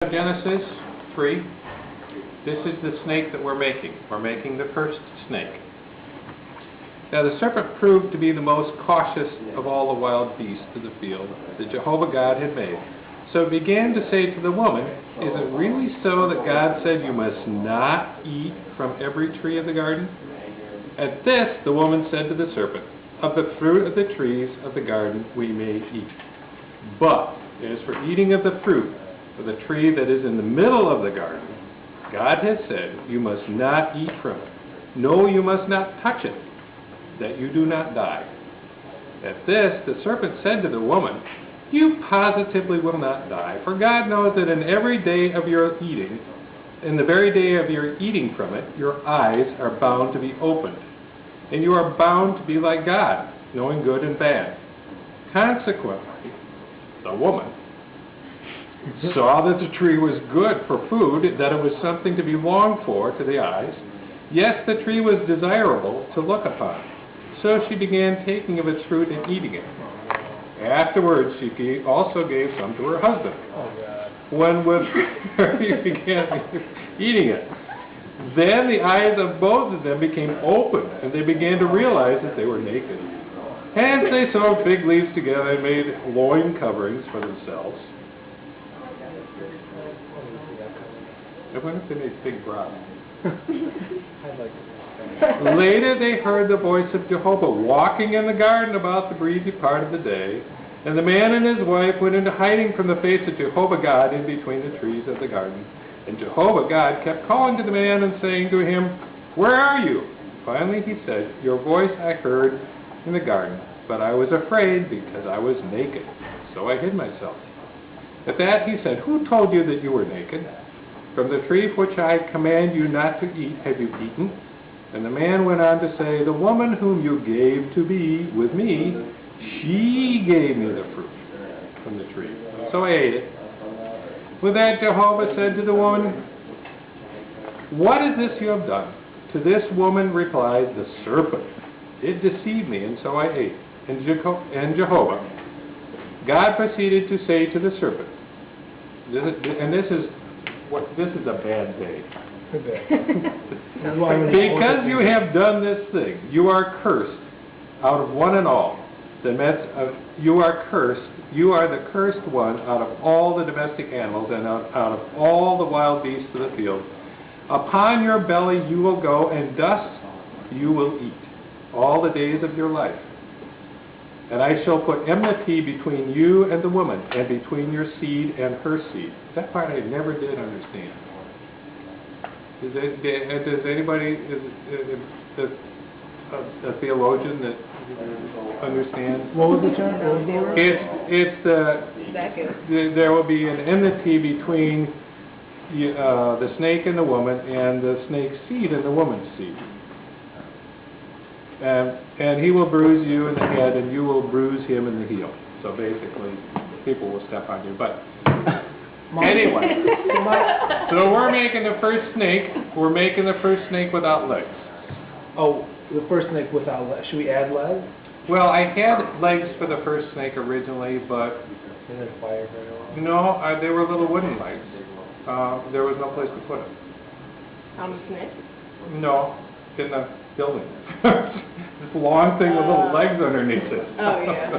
Genesis 3. This is the snake that we're making. We're making the first snake. Now the serpent proved to be the most cautious of all the wild beasts of the field that Jehovah God had made. So it began to say to the woman, "Is it really so that God said you must not eat from every tree of the garden?" At this the woman said to the serpent, "Of the fruit of the trees of the garden we may eat. But as for eating of the fruit of the tree that is in the middle of the garden, God has said, you must not eat from it. No, you must not touch it, that you do not die." At this, the serpent said to the woman, "You positively will not die, for God knows that in the very day of your eating from it, your eyes are bound to be opened, and you are bound to be like God, knowing good and bad." Consequently, the woman saw that the tree was good for food, that it was something to be longed for to the eyes. Yes, the tree was desirable to look upon. So she began taking of its fruit and eating it. Afterwards, she also gave some to her husband. When with her he began eating it. Then the eyes of both of them became opened, and they began to realize that they were naked. Hence they sewed fig leaves together and made loin coverings for themselves. I wonder if they made fig broth. Later they heard the voice of Jehovah walking in the garden about the breezy part of the day, and the man and his wife went into hiding from the face of Jehovah God in between the trees of the garden. And Jehovah God kept calling to the man and saying to him, "Where are you?" Finally he said, "Your voice I heard in the garden, but I was afraid because I was naked, so I hid myself." At that he said, "Who told you that you were naked? From the tree which I command you not to eat have you eaten?" And the man went on to say, "The woman whom you gave to be with me, she gave me the fruit from the tree, so I ate it." With that Jehovah said to the woman, "What is this you have done?" To this woman replied the serpent, "It deceived me, and so I ate." And Jehovah, God proceeded to say to the serpent, this is a bad day. "Because you have done this thing, you are cursed out of one and all. You are cursed. You are the cursed one out of all the domestic animals and out of all the wild beasts of the field. Upon your belly you will go, and dust you will eat all the days of your life. And I shall put enmity between you and the woman, and between your seed and her seed." That part I never did understand. Does anybody, a theologian that understands? What was the term? There will be an enmity between the snake and the woman, and the snake's seed and the woman's seed. And he will bruise you in the head, and you will bruise him in the heel. So basically, people will step on you. But anyway, so we're making the first snake. We're making the first snake without legs. Oh, the first snake without legs. Should we add legs? Well, I had legs for the first snake originally, but no, they were little wooden legs. There was no place to put them. On the snake? No, in the building. This long thing with little legs underneath it. Oh, yeah.